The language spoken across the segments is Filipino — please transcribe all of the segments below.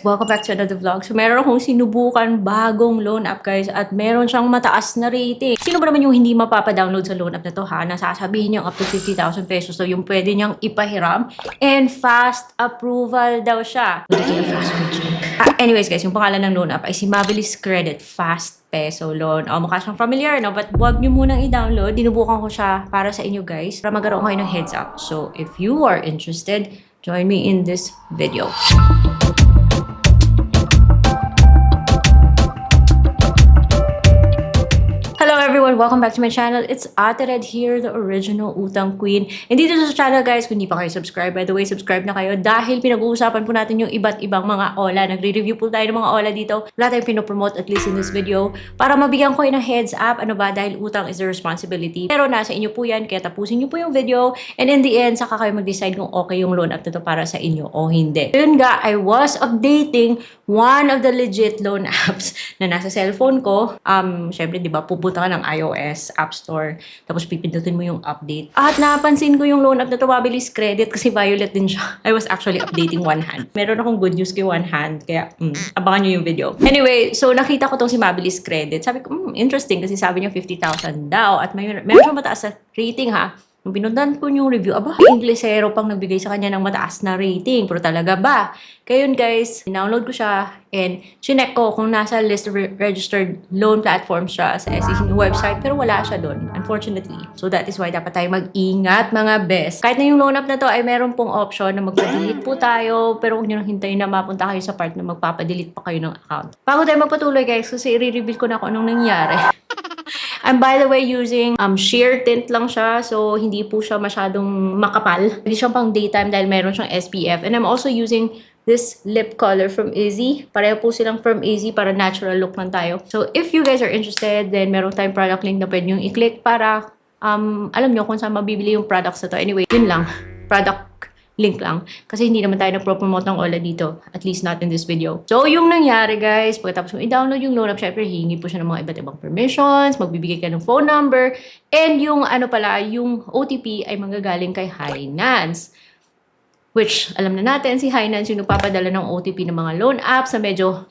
Welcome back to another vlog. So, meron akong sinubukan bagong loan app, guys, at meron siyang mataas na rating. Sino ba naman yung hindi mapapadownload sa loan app na to, ha? Nasasabihin niyang up to 50,000 pesos. So, yung pwede niyang ipahiram. And fast approval daw siya. Anyways, guys, yung pangalan ng loan app ay si Mabilis Credit Fast Peso Loan. O, mukha siyang familiar, no? But wag niyo munang i-download. Dinubukan ko siya para sa inyo, guys, para magkaroon kayo ng heads up. So, if you are interested, join me in this video. Hello everyone! Welcome back to my channel. It's Ate Red here, the original Utang Queen. And dito sa channel, guys, kung hindi pa kayo subscribe, by the way, subscribe na kayo dahil pinag-uusapan po natin yung iba't ibang mga OLA. Nagre-review po tayo ng mga OLA dito. Wala tayong pinopromote at least in this video para mabigyan ko ng heads up. Ano ba? Dahil utang is a responsibility. Pero nasa inyo po yan, kaya tapusin nyo po yung video. And in the end, saka kayo mag-decide kung okay yung loan app na to para sa inyo o hindi. Yun nga, I was updating one of the legit loan apps na nasa cellphone ko. Syempre, di ba, pupunta ka ng iOS App Store, tapos pipindutin mo yung update. At napansin ko yung loan app na to, Mabilis Credit, kasi violet din siya. I was actually updating one hand. Meron akong good news kay one hand, kaya abangan nyo yung video. Anyway, so nakita ko tong si Mabilis Credit. Sabi ko, interesting, kasi sabi niya 50,000 daw, at meron siyang mataas sa rating, ha. Nung pinundan ko yung review, Inglesero pang nagbigay sa kanya ng mataas na rating. Pero talaga ba? Kaya yun, guys, download ko siya and chinek ko kung nasa list of registered loan platforms siya sa SEC website, pero wala siya doon, unfortunately. So that is why dapat tayo mag-ingat, mga best. Kahit na yung loan app na to ay meron pong option na magpa-delete po tayo, pero huwag nyo nang hintayin na mapunta kayo sa part na magpapa-delete pa kayo ng account. Bago tayo magpatuloy, guys, kasi i-reveal ko na kung anong nangyari. I'm, by the way, using sheer tint lang siya. So, hindi po siya masyadong makapal. Hindi siya pang daytime dahil meron siyang SPF. And I'm also using this lip color from Izzy. Pareho po silang from Izzy para natural look lang tayo. So, if you guys are interested, then meron tayong product link na pwede nyo i-click para alam nyo kung saan mabibili yung products na to. Anyway, yun lang. Product link lang. Kasi hindi naman tayo nagpo-promote ng OLA dito. At least not in this video. So, yung nangyari, guys, pagkatapos mo i-download yung loan app, syempre, hihingi po siya ng mga iba't ibang permissions, magbibigay ka ng phone number, and yung yung OTP ay manggagaling kay Hinance. Which, alam na natin, si Hinance yung nagpapadala ng OTP ng mga loan apps na medyo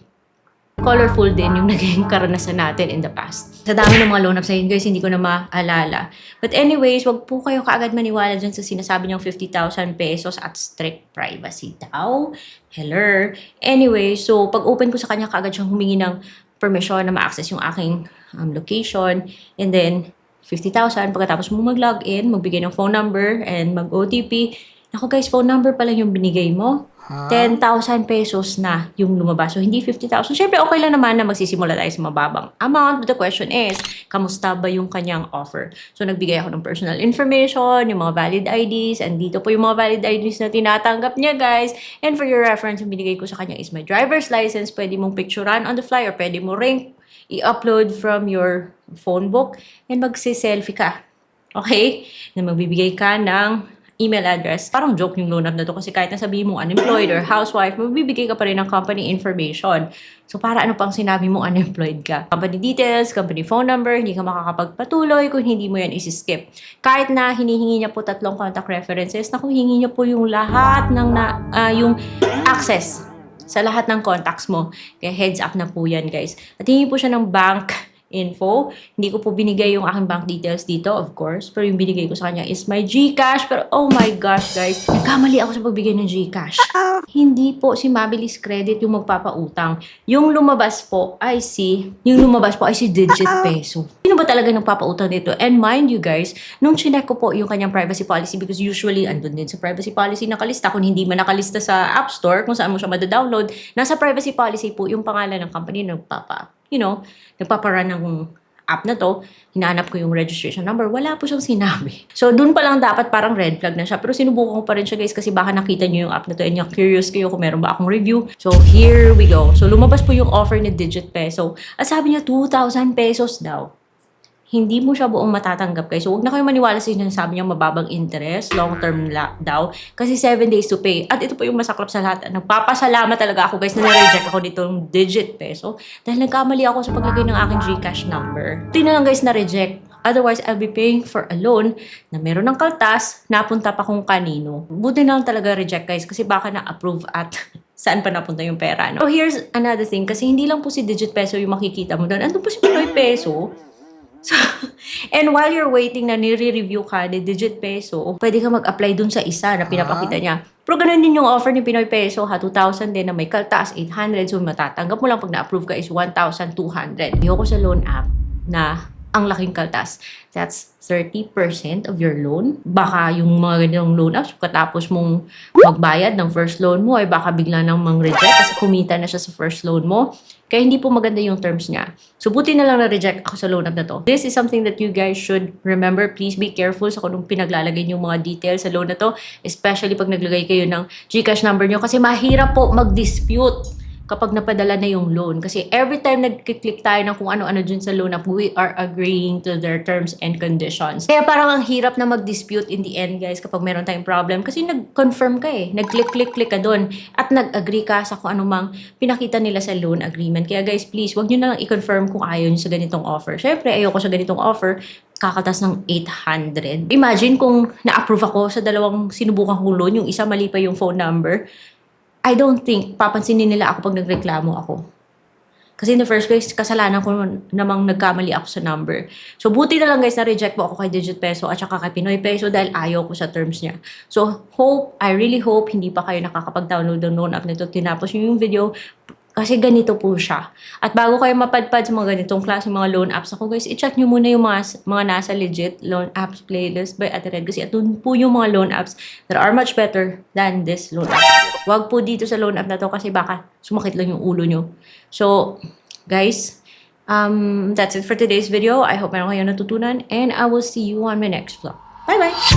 colorful din yung naging karanasan natin in the past. Sa dami ng mga loan apps na yun, guys, hindi ko na maalala. But anyways, wag po kayo kaagad maniwala dyan sa sinasabi niyong 50,000 pesos at strict privacy daw. Hello. Anyway, so pag open ko sa kanya, kaagad siyang humingi ng permission na ma-access yung aking location. And then, 50,000. Pagkatapos mo mag-login, magbigay ng phone number and mag-OTP. Ako, guys, phone number pa lang yung binigay mo. 10,000 pesos na yung lumabas. So, hindi 50,000. Siyempre, okay lang naman na magsisimula tayo sa mababang amount. But the question is, kamusta ba yung kanyang offer? So, nagbigay ako ng personal information, yung mga valid IDs, and dito po yung mga valid IDs na tinatanggap niya, guys. And for your reference, yung binigay ko sa kanya is my driver's license. Pwede mong picturean on the fly or pwede mo ring i-upload from your phone book and magsi-selfie ka. Okay? Na magbibigay ka ng email address. Parang joke yung loan app na to kasi kahit nasabihin mo unemployed or housewife, magbibigay ka pa rin ng company information. So, para ano pang sinabi mo unemployed ka? Company details, company phone number, hindi ka makakapagpatuloy kung hindi mo yan isi-skip. Kahit na hinihingi niya po 3 contact references, na kung hingi niya po yung lahat ng yung access sa lahat ng contacts mo. Kaya heads up na po yan, guys. At hingi po siya ng bank info. Hindi ko po binigay yung aking bank details dito, of course. Pero yung binigay ko sa kanya is my GCash. Pero oh my gosh, guys. Nagkamali ako sa pagbigay ng GCash. Hindi po si Mabilis Credit yung magpapautang. Yung lumabas po ay si Digit Peso. Sino ba talaga nagpapautang dito? And mind you, guys, nung chinek ko po yung kanyang privacy policy, because usually andun din sa privacy policy nakalista. Kung hindi man nakalista sa App Store, kung saan mo siya madadownload, nasa privacy policy po yung pangalan ng company na nagpaparun ng app na to. Hinahanap ko yung registration number. Wala po siyang sinabi. So, dun pa lang dapat parang red flag na siya. Pero sinubukan ko pa rin siya, guys, kasi baka nakita niyo yung app na to and yung curious kayo kung meron ba akong review. So, here we go. So, lumabas po yung offer ni Digit Peso. At sabi niya, 2,000 pesos daw. Hindi mo siya buong matatanggap, guys. So, huwag na kayo maniwala sa sinasabi niya mababang interest, long-term daw. Kasi 7 days to pay. At ito po yung masaklap sa lahat. Nagpapasalamat talaga ako, guys, na na-reject ako nitong Digit Peso. Dahil nagkamali ako sa paglagay ng aking GCash number. Ito na lang, guys, na-reject. Otherwise, I'll be paying for a loan na meron ng kaltas, napunta pa kung kanino. Buti na lang talaga reject, guys, kasi baka na-approve at saan pa napunta yung pera, no? So, here's another thing, kasi hindi lang po si Digit Peso yung makikita mo doon. Ano po si Pinoy Peso? So, and while you're waiting na nire-review ka ni Digit Peso, pwede ka mag-apply dun sa isa na pinapakita niya. Pero ganun din yung offer ni Pinoy Peso, 2,000 din na may kaltas, 800. So, matatanggap mo lang pag na-approve ka is 1,200. Ayoko sa loan app na ang laking kaltas. That's 30% of your loan. Baka yung mga ganitong loan apps, katapos mong magbayad ng first loan mo, ay baka bigla nang mang-reject kasi kumita na siya sa first loan mo. Kaya hindi po maganda yung terms niya. So, buti na lang na-reject ako sa loan app na to. This is something that you guys should remember. Please be careful sa kung pinaglalagay yung mga details sa loan na to. Especially pag naglagay kayo ng GCash number nyo. Kasi mahirap po mag-dispute kapag napadala na yung loan. Kasi every time nag-click tayo ng kung ano-ano dun sa loan app, we are agreeing to their terms and conditions. Kaya parang ang hirap na mag-dispute in the end, guys, kapag meron tayong problem. Kasi nag-confirm ka eh. Nag-click ka dun. At nag-agree ka sa kung anumang pinakita nila sa loan agreement. Kaya guys, please, wag nyo na lang i-confirm kung ayaw nyo sa ganitong offer. Syempre, ayoko sa ganitong offer, kakatas ng 800. Imagine kung na-approve ako sa dalawang sinubukan kong loan, yung isa mali pa yung phone number, I don't think papansinin nila ako pag nagreklamo ako. Kasi in the first place, kasalanan ko namang nagkamali ako sa number. So, buti na lang guys, na-reject po ako kay Digit Peso at saka kay Pinoy Peso dahil ayaw ko sa terms niya. So, I really hope hindi pa kayo nakakapag-download ng loan app nito. Tinapos nyo yung video kasi ganito po siya. At bago kayo mapadpad sa mga ganitong klase mga loan apps ako guys, i-check nyo muna yung mga nasa legit loan apps playlist by Ate Red. Kasi atun po yung mga loan apps that are much better than this loan app. Wag po dito sa loan app na to kasi baka sumakit lang yung ulo nyo. So, guys, that's it for today's video. I hope meron kayo natutunan and I will see you on my next vlog. Bye-bye!